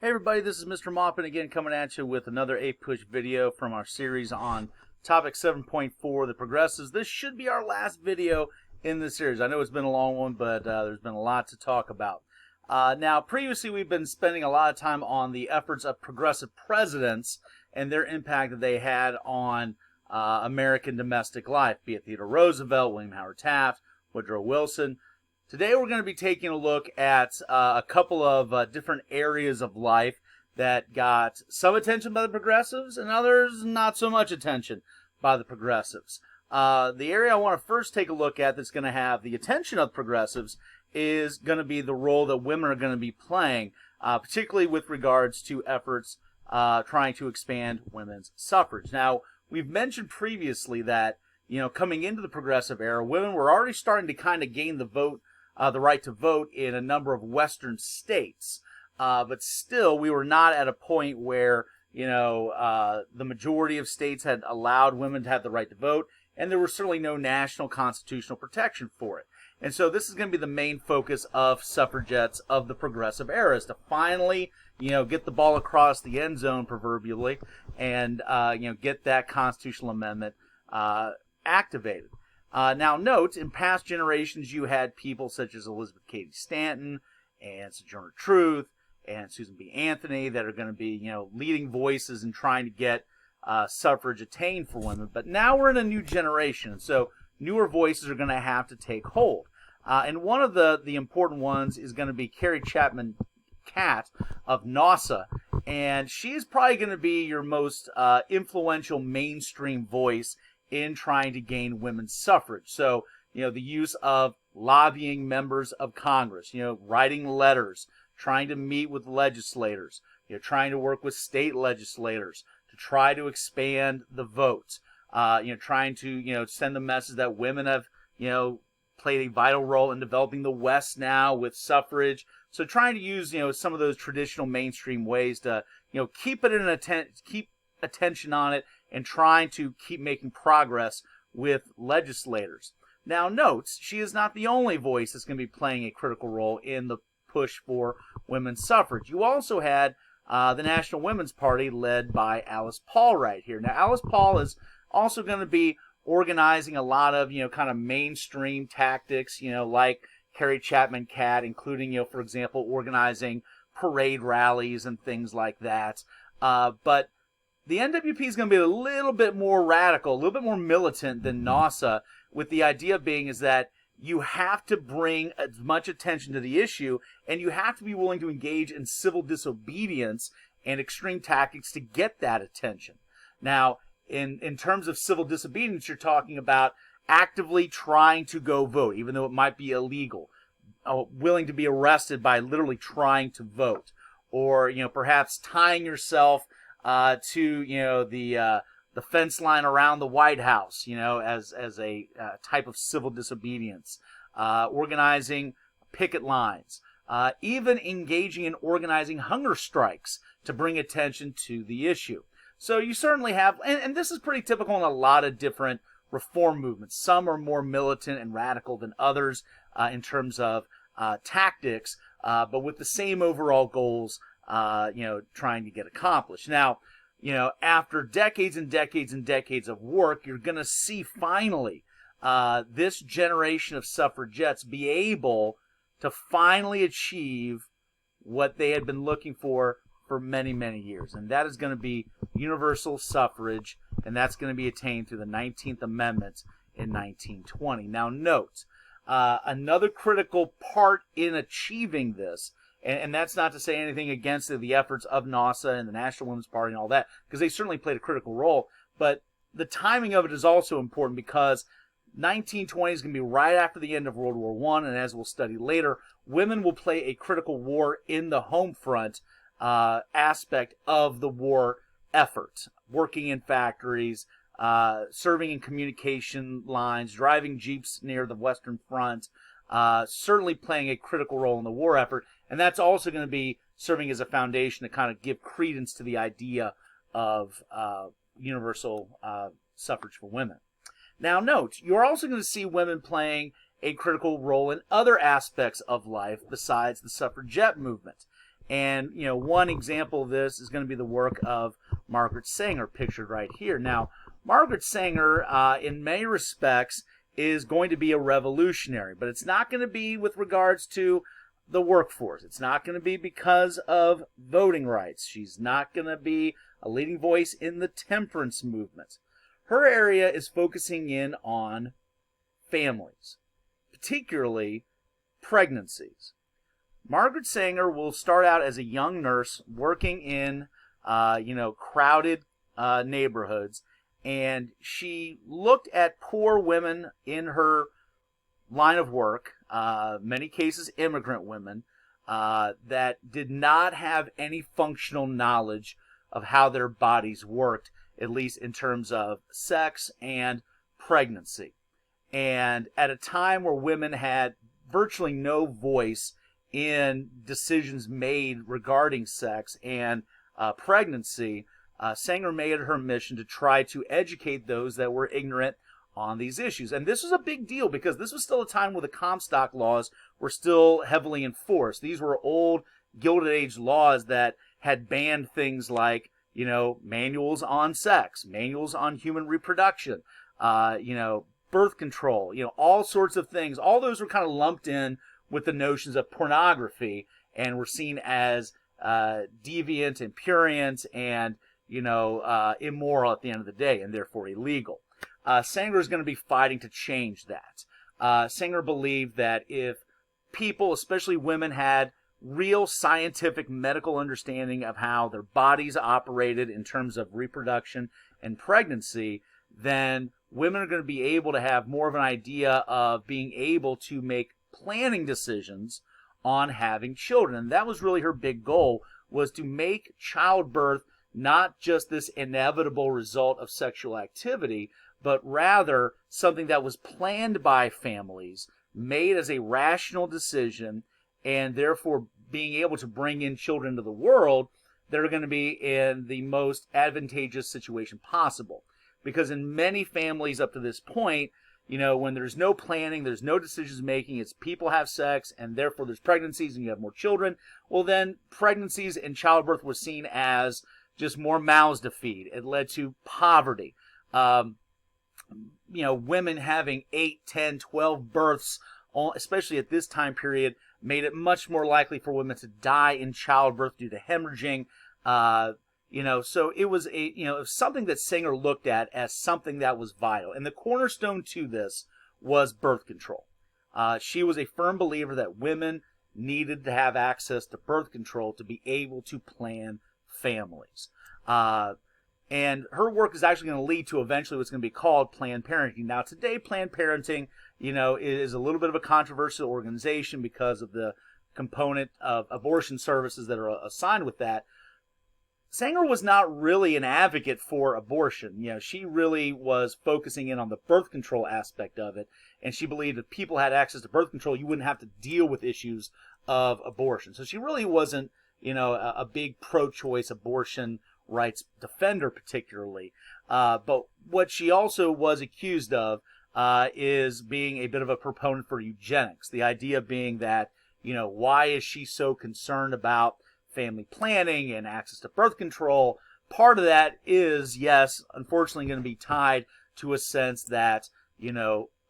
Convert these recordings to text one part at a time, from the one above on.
Hey everybody, this is Mr. Moppin again coming at you with another APUSH video from our series on topic 7.4, the progressives. This should be our last video in this series. I know it's been a long one, but there's been a lot to talk about. Now, previously we've been spending a lot of time on the efforts of progressive presidents and their impact that they had on American domestic life, be it Theodore Roosevelt, William Howard Taft, Woodrow Wilson. Today we're going to be taking a look at a couple of different areas of life that got some attention by the progressives and others not so much attention by the progressives. The area I want to first take a look at that's going to have the attention of progressives is going to be the role that women are going to be playing, particularly with regards to efforts trying to expand women's suffrage. Now, we've mentioned previously that, coming into the progressive era, women were already starting to kind of gain the right to vote in a number of Western states. But still, we were not at a point where, the majority of states had allowed women to have the right to vote, and there was certainly no national constitutional protection for it. And so this is going to be the main focus of suffragettes of the progressive era, is to finally, get the ball across the end zone, proverbially, and, get that constitutional amendment activated. Now note, in past generations, you had people such as Elizabeth Cady Stanton and Sojourner Truth and Susan B. Anthony that are going to be, leading voices in trying to get suffrage attained for women. But now we're in a new generation, so newer voices are going to have to take hold. And one of the important ones is going to be Carrie Chapman Catt of NASA, and she's probably going to be your most influential mainstream voice in trying to gain women's suffrage. So, the use of lobbying members of Congress, writing letters, trying to meet with legislators, trying to work with state legislators to try to expand the vote, trying to, send the message that women have, played a vital role in developing the West now with suffrage. So trying to use, some of those traditional mainstream ways to, keep attention on it and trying to keep making progress with legislators. Now note, she is not the only voice that's going to be playing a critical role in the push for women's suffrage. You also had the National Women's Party led by Alice Paul right here. Now Alice Paul is also going to be organizing a lot of, kind of mainstream tactics, like Carrie Chapman Catt, including, for example, organizing parade rallies and things like that. But the NWP is going to be a little bit more radical, a little bit more militant than NASA, with the idea being is that you have to bring as much attention to the issue, and you have to be willing to engage in civil disobedience and extreme tactics to get that attention. Now, in terms of civil disobedience, you're talking about actively trying to go vote, even though it might be illegal, willing to be arrested by literally trying to vote, or, perhaps tying yourself to the fence line around the White House, as a type of civil disobedience, organizing picket lines, even engaging in organizing hunger strikes to bring attention to the issue. So you certainly have, and this is pretty typical in a lot of different reform movements. Some are more militant and radical than others in terms of tactics, but with the same overall goals, trying to get accomplished. Now, after decades and decades and decades of work, you're going to see finally this generation of suffragettes be able to finally achieve what they had been looking for many, many years. And that is going to be universal suffrage, and that's going to be attained through the 19th Amendment in 1920. Now note, another critical part in achieving this, and that's not to say anything against the efforts of NASA and the National Women's Party and all that, because they certainly played a critical role, but the timing of it is also important because 1920 is going to be right after the end of World War I, and as we'll study later, women will play a critical role in the home front aspect of the war effort, working in factories, serving in communication lines, driving jeeps near the Western Front, certainly playing a critical role in the war effort. And that's also going to be serving as a foundation to kind of give credence to the idea of universal suffrage for women. Now note, you're also going to see women playing a critical role in other aspects of life besides the suffragette movement. And, one example of this is going to be the work of Margaret Singer, pictured right here. Now, Margaret Singer, in many respects, is going to be a revolutionary, but it's not going to be with regards to the workforce. It's not going to be because of voting rights. She's not going to be a leading voice in the temperance movement. Her area is focusing in on families, particularly pregnancies. Margaret Singer will start out as a young nurse working in, crowded neighborhoods, and she looked at poor women in her line of work, many cases immigrant women, that did not have any functional knowledge of how their bodies worked, at least in terms of sex and pregnancy. And at a time where women had virtually no voice in decisions made regarding sex and pregnancy, Singer made it her mission to try to educate those that were ignorant on these issues. And this was a big deal because this was still a time where the Comstock laws were still heavily enforced. These were old Gilded Age laws that had banned things like, manuals on sex, manuals on human reproduction, birth control, all sorts of things. All those were kind of lumped in with the notions of pornography and were seen as deviant and prurient and, immoral at the end of the day, and therefore illegal. Singer is going to be fighting to change that. Singer believed that if people, especially women, had real scientific medical understanding of how their bodies operated in terms of reproduction and pregnancy, then women are going to be able to have more of an idea of being able to make planning decisions on having children. And that was really her big goal, was to make childbirth not just this inevitable result of sexual activity, but rather something that was planned by families, made as a rational decision, and therefore being able to bring in children into the world that are going to be in the most advantageous situation possible. Because in many families up to this point, when there's no planning, there's no decisions making, it's people have sex, and therefore there's pregnancies and you have more children, well then pregnancies and childbirth was seen as just more mouths to feed. It led to poverty. Women having 8, 10, 12 births, especially at this time period, made it much more likely for women to die in childbirth due to hemorrhaging. So it was it was something that Singer looked at as something that was vital. And the cornerstone to this was birth control. She was a firm believer that women needed to have access to birth control to be able to plan families. And her work is actually going to lead to eventually what's going to be called Planned Parenthood. Now, today, Planned Parenthood, is a little bit of a controversial organization because of the component of abortion services that are assigned with that. Singer was not really an advocate for abortion. She really was focusing in on the birth control aspect of it, and she believed if people had access to birth control, you wouldn't have to deal with issues of abortion. So she really wasn't, a big pro-choice abortion rights defender particularly. But what she also was accused of is being a bit of a proponent for eugenics. The idea being that, why is she so concerned about family planning and access to birth control? Part of that is, yes, unfortunately going to be tied to a sense that,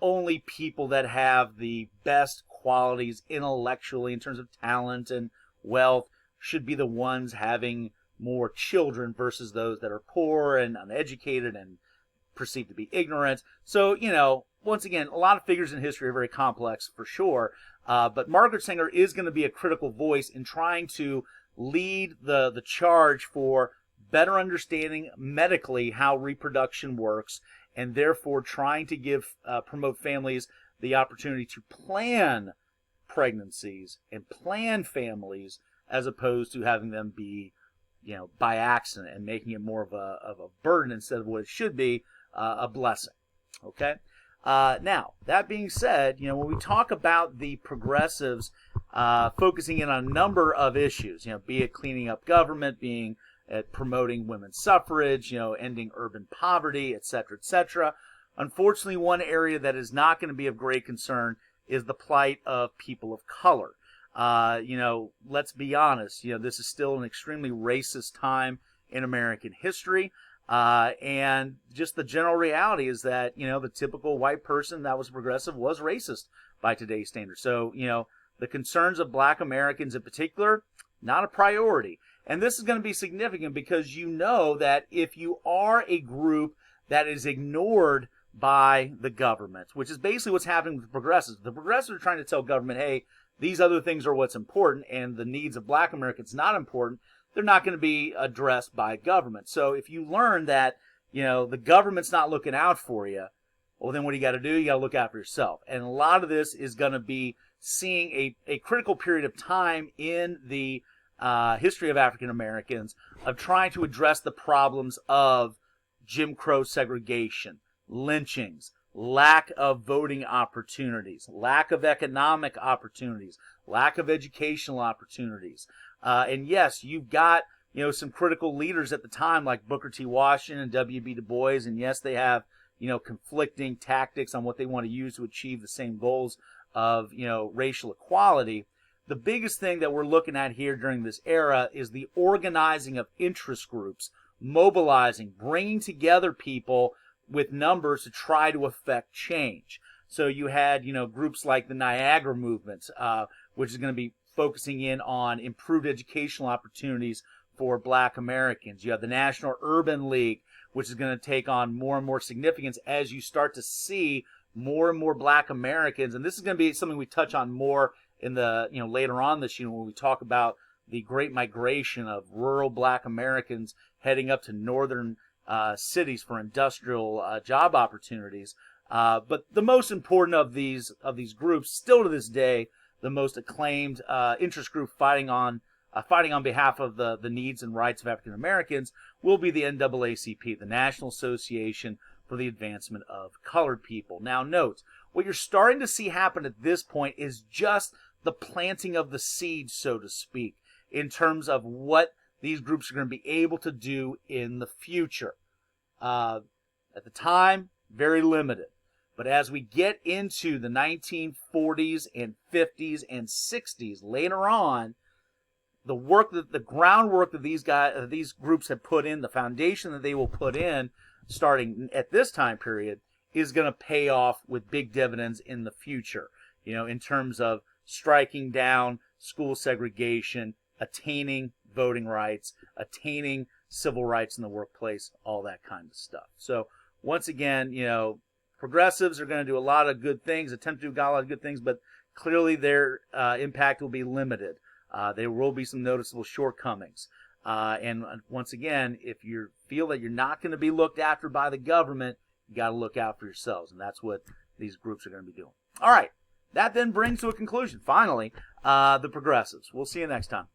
only people that have the best qualities intellectually in terms of talent and wealth should be the ones having more children versus those that are poor and uneducated and perceived to be ignorant. So, once again, a lot of figures in history are very complex for sure. But Margaret Singer is going to be a critical voice in trying to lead the charge for better understanding medically how reproduction works, and therefore trying to promote families the opportunity to plan pregnancies and plan families as opposed to having them be, by accident, and making it more of a burden instead of what it should be, a blessing. Okay? Now, that being said, when we talk about the progressives focusing in on a number of issues, be it cleaning up government, being at promoting women's suffrage, ending urban poverty, etc., etc. Unfortunately, one area that is not going to be of great concern is the plight of people of color. Let's be honest. This is still an extremely racist time in American history. And just the general reality is that, the typical white person that was progressive was racist by today's standards. So, the concerns of black Americans in particular, not a priority. And this is going to be significant because that if you are a group that is ignored by the government, which is basically what's happening with the progressives are trying to tell government, hey, these other things are what's important, and the needs of black Americans not important, they're not going to be addressed by government. So if you learn that, the government's not looking out for you, well, then what do you got to do? You got to look out for yourself. And a lot of this is going to be seeing a critical period of time in the history of African Americans of trying to address the problems of Jim Crow segregation, lynchings, lack of voting opportunities, lack of economic opportunities, lack of educational opportunities. And yes, you've got, some critical leaders at the time like Booker T. Washington and W.B. Du Bois, and yes, they have, conflicting tactics on what they want to use to achieve the same goals of, racial equality. The biggest thing that we're looking at here during this era is the organizing of interest groups, mobilizing, bringing together people with numbers to try to affect change. So you had, groups like the Niagara movement, which is going to be focusing in on improved educational opportunities for black Americans. You have the National Urban League, which is going to take on more and more significance as you start to see more and more black Americans. And this is going to be something we touch on more in the, later on this year when we talk about the great migration of rural black Americans heading up to northern cities for industrial job opportunities. But the most important of these groups, still to this day, the most acclaimed interest group fighting on behalf of the needs and rights of African Americans, will be the NAACP, the National Association for the Advancement of Colored People. Now, note, what you're starting to see happen at this point is just the planting of the seeds, so to speak, in terms of what these groups are going to be able to do in the future. At the time, very limited. But as we get into the 1940s and 50s and 60s later on, the groundwork that these groups have put in, the foundation that they will put in, starting at this time period, is going to pay off with big dividends in the future. In terms of striking down school segregation, attaining voting rights, attaining civil rights in the workplace, all that kind of stuff. So once again, progressives are going to do a lot of good things, attempt to do a lot of good things, but clearly their impact will be limited. There will be some noticeable shortcomings. And once again, if you feel that you're not going to be looked after by the government, you got to look out for yourselves. And that's what these groups are going to be doing. All right. That then brings to a conclusion, finally, the progressives. We'll see you next time.